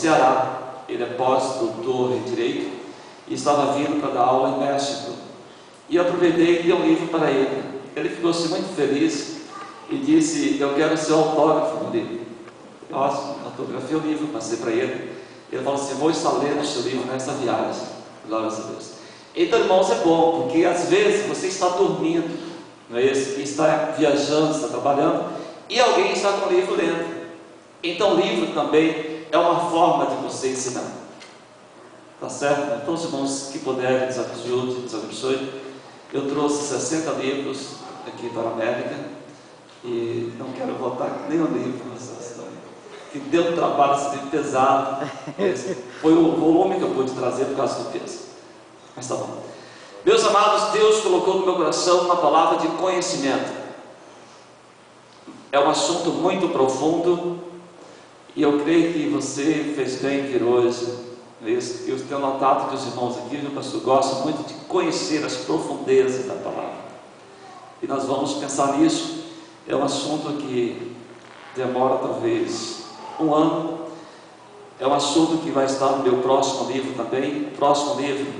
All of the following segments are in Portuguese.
Ceará. Ele é pós-doutor em Direito e estava vindo para dar aula em México. E eu aproveitei e dei um livro para ele. Ele ficou assim, muito feliz e disse: eu quero ser autógrafo do livro. Nossa, autografei o livro, passei para ele. Ele falou assim: vou estar lendo o seu livro nessa viagem. Glórias a Deus. Então, irmãos, é bom, porque às vezes você está dormindo, não é isso? E está viajando, está trabalhando, e alguém está com o livro lendo. Então, o livro também é uma forma de você ensinar. Tá certo? Então, os irmãos que puderem, Deus ajude, Deus abençoe. Eu trouxe 60 livros aqui para a América e não quero voltar nem o livro nessa história, que deu trabalho, esse livro pesado. Esse foi o volume que eu pude trazer por causa do peso, mas tá bom. Meus amados, Deus colocou no meu coração uma palavra de conhecimento. É um assunto muito profundo e eu creio que você fez bem vir hoje. Eu tenho notado que os irmãos aqui, o pastor, gostam muito de conhecer as profundezas da palavra. E nós vamos pensar nisso. É um assunto que demora talvez um ano. É um assunto que vai estar no meu próximo livro também. O próximo livro,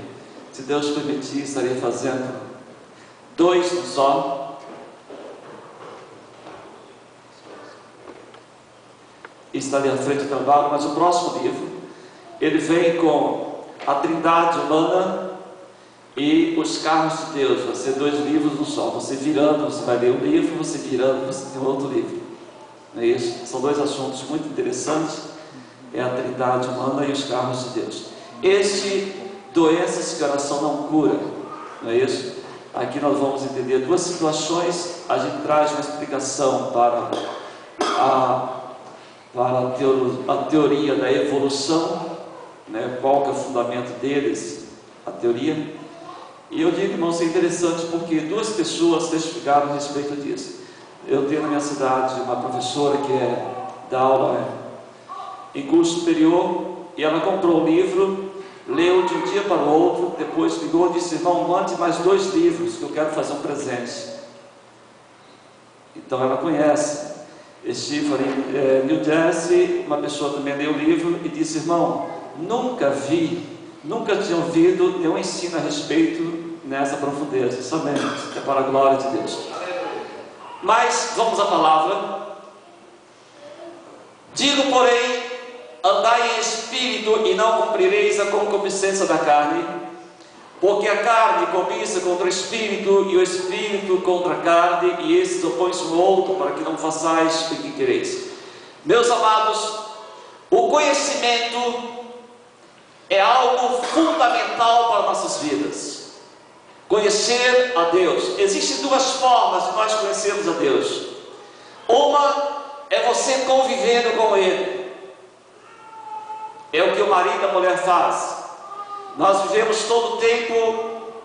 se Deus permitir, estarei fazendo 2 no só. Estarei à frente do trabalho, mas o próximo livro, ele vem com a Trindade humana e os carros de Deus. Vai ser 2 livros no só. Você virando, você vai ler um livro, você virando, você tem outro livro. Não é isso? São 2 assuntos muito interessantes. É a Trindade humana e os carros de Deus. Doenças que a oração não cura. Não é isso? Aqui nós vamos entender 2 situações. A gente traz uma explicação para a teoria da evolução, né? Qual que é o fundamento deles, a teoria. E eu digo, irmãos, é interessante porque 2 pessoas testificaram a respeito disso. Eu tenho na minha cidade uma professora que dá aula em curso superior, e ela comprou um livro, leu de um dia para o outro, depois ligou e disse: irmão, mande mais 2 livros que eu quero fazer um presente. Então ela conhece. Estive em New Jersey, uma pessoa também leu o livro e disse: irmão, nunca tinha ouvido nenhum ensino a respeito nessa profundeza. Somente é para a glória de Deus. Mas vamos à palavra. Digo, porém, andai em espírito e não cumprireis a concupiscência da carne, porque a carne cobiça contra o espírito e o espírito contra a carne, e esses opõem-se um ao outro para que não façais o que quereis. Meus amados, o conhecimento é algo fundamental para nossas vidas. Conhecer a Deus. Existem 2 formas de nós conhecermos a Deus. Uma é você convivendo com Ele. É o que o marido e a mulher faz. Nós vivemos todo o tempo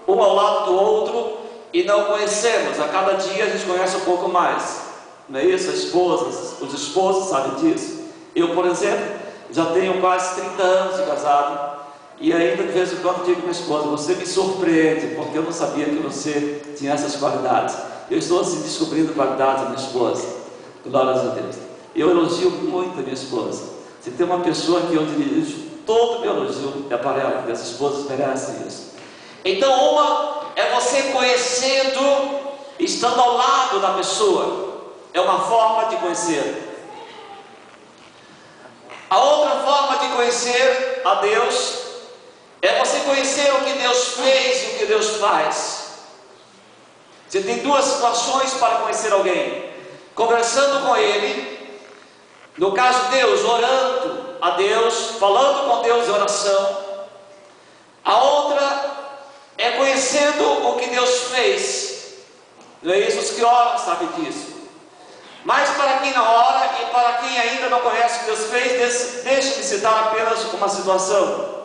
um ao lado do outro e não conhecemos. A cada dia a gente conhece um pouco mais. Não é isso? As esposas, os esposos sabem disso. Eu, por exemplo, já tenho quase 30 anos de casado e ainda de vez em quando digo para minha esposa: você me surpreende, porque eu não sabia que você tinha essas qualidades. Eu estou assim descobrindo qualidades da minha esposa. Glórias a Deus. Eu elogio muito a minha esposa. Se tem uma pessoa que eu dirijo todo o meu elogio é para ela, porque as esposas merecem isso. Então, uma é você conhecendo, estando ao lado da pessoa. É uma forma de conhecer. A outra forma de conhecer a Deus é você conhecer o que Deus fez e o que Deus faz. Você tem 2 situações para conhecer alguém: conversando com Ele, no caso Deus, orando a Deus, falando com Deus em oração. A outra é conhecendo o que Deus fez. Não é isso? Os que oram sabem disso. Mas para quem não ora e para quem ainda não conhece o que Deus fez, deixe-me citar apenas uma situação.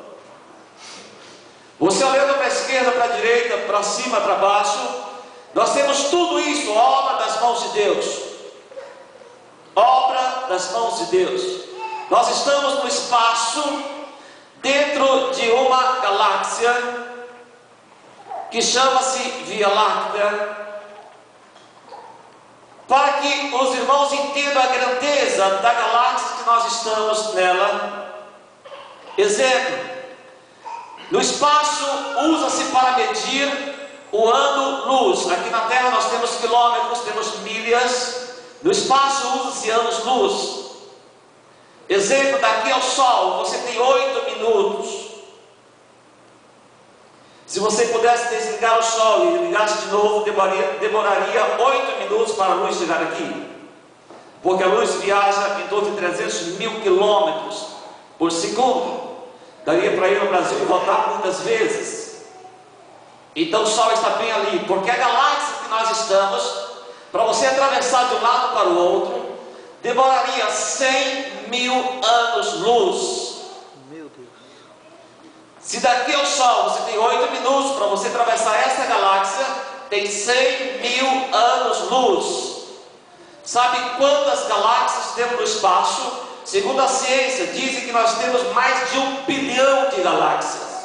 Você olhando para a esquerda, para a direita, para cima, para baixo, nós temos tudo isso, obra das mãos de Deus. Obra das mãos de Deus. Nós estamos no espaço, dentro de uma galáxia que chama-se Via Láctea. Para que os irmãos entendam a grandeza da galáxia que nós estamos nela, Exemplo, no espaço usa-se para medir o ano-luz. Aqui na Terra nós temos quilômetros, temos milhas. No espaço usa-se anos-luz. Exemplo, daqui ao Sol você tem 8 minutos. Se você pudesse desligar o Sol e ligasse de novo, demoraria 8 minutos para a luz chegar aqui. Porque a luz viaja em torno de 300 mil quilômetros por segundo. Daria para ir no Brasil e voltar muitas vezes. Então o Sol está bem ali, porque a galáxia que nós estamos, para você atravessar de um lado para o outro, demoraria 100 mil anos-luz. Meu Deus. Se daqui ao Sol você tem 8 minutos para você atravessar essa galáxia, tem 100 mil anos-luz. Sabe quantas galáxias temos no espaço? Segundo a ciência, dizem que nós temos mais de 1 bilhão de galáxias.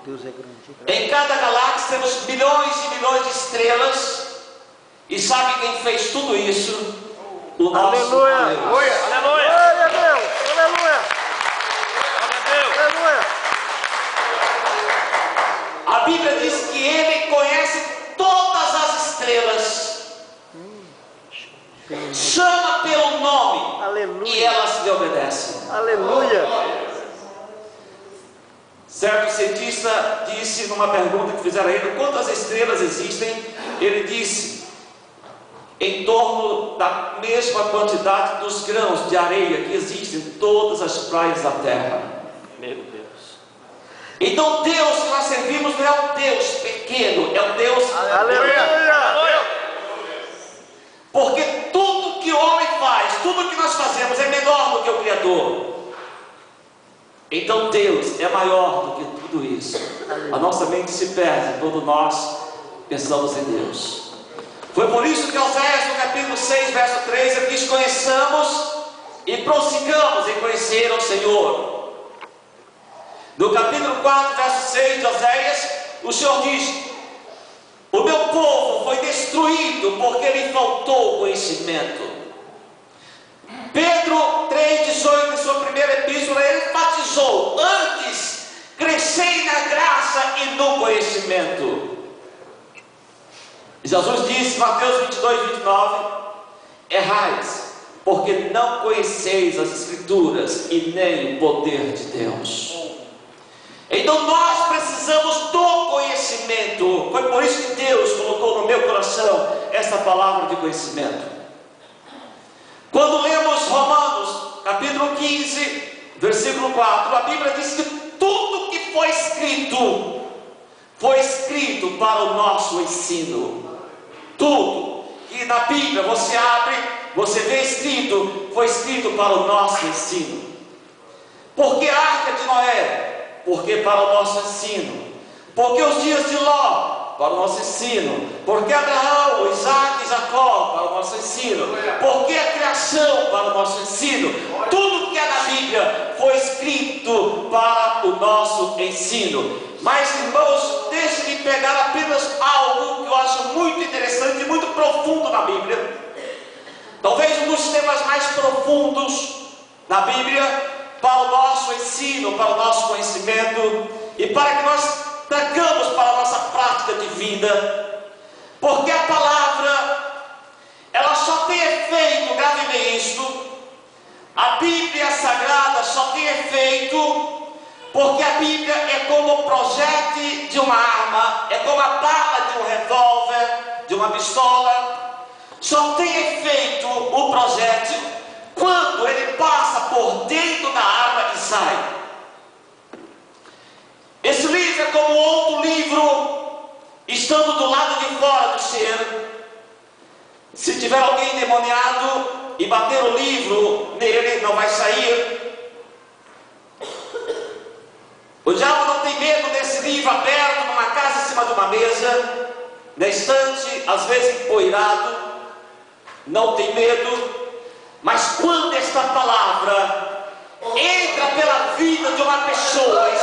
Deus é grande. Em cada galáxia temos milhões e milhões de estrelas. E sabe quem fez tudo isso? O nosso Aleluia! Deus. Aleluia! Glória a Deus! Aleluia! Glória a Deus! Aleluia! A Bíblia diz que Ele conhece todas as estrelas. Chama pelo nome. Aleluia! E elas lhe obedecem. Aleluia! Certo cientista disse numa pergunta que fizeram a ele: quantas estrelas existem? Ele disse: em torno da mesma quantidade dos grãos de areia que existem em todas as praias da terra. Meu Deus! Então Deus que nós servimos não é um Deus pequeno, é um Deus Aleluia! porque tudo que o homem faz, tudo que nós fazemos é menor do que o Criador. Então Deus é maior do que tudo isso. A nossa mente se perde quando nós pensamos em Deus. Foi por isso que Oséias, no capítulo 6, verso 3, ele diz: conheçamos e prossigamos em conhecer ao Senhor. No capítulo 4, verso 6 de Oséias, o Senhor diz: o meu povo foi destruído porque lhe faltou conhecimento. Pedro 3,18, em sua primeira epístola, ele enfatizou: antes crescei na graça e no conhecimento. Jesus disse, Mateus 22:29, errais, porque não conheceis as Escrituras e nem o poder de Deus. Então nós precisamos do conhecimento. Foi por isso que Deus colocou no meu coração essa palavra de conhecimento. Quando lemos Romanos, capítulo 15, versículo 4, a Bíblia diz que tudo que foi escrito para o nosso ensino. Tudo que na Bíblia você abre, você vê escrito, foi escrito para o nosso ensino. Por que a arca de Noé? Porque para o nosso ensino. Porque os dias de Ló? Para o nosso ensino. Porque Abraão, Isaac e Jacó? Para o nosso ensino. Porque a criação? Para o nosso ensino. Tudo que é na Bíblia foi escrito para o nosso ensino. Mas, irmãos, deixe-me pegar apenas algo que eu acho muito interessante e muito profundo na Bíblia. Talvez um dos temas mais profundos na Bíblia, para o nosso ensino, para o nosso conhecimento e para que nós tragamos para a nossa prática de vida. Porque a palavra, ela só tem efeito, grave bem isto, a Bíblia Sagrada só tem efeito porque a Bíblia é como o projétil de uma arma, é como a bala de um revólver, de uma pistola. Só tem efeito o projétil quando ele passa por dentro da arma e sai. Esse livro é como outro livro, estando do lado de fora do cheiro. Se tiver alguém endemoniado e bater o livro nele, não vai sair. O diabo não tem medo desse livro aberto numa casa em cima de uma mesa, na estante, às vezes empoeirado, não tem medo. Mas quando esta palavra entra pela vida de uma pessoa e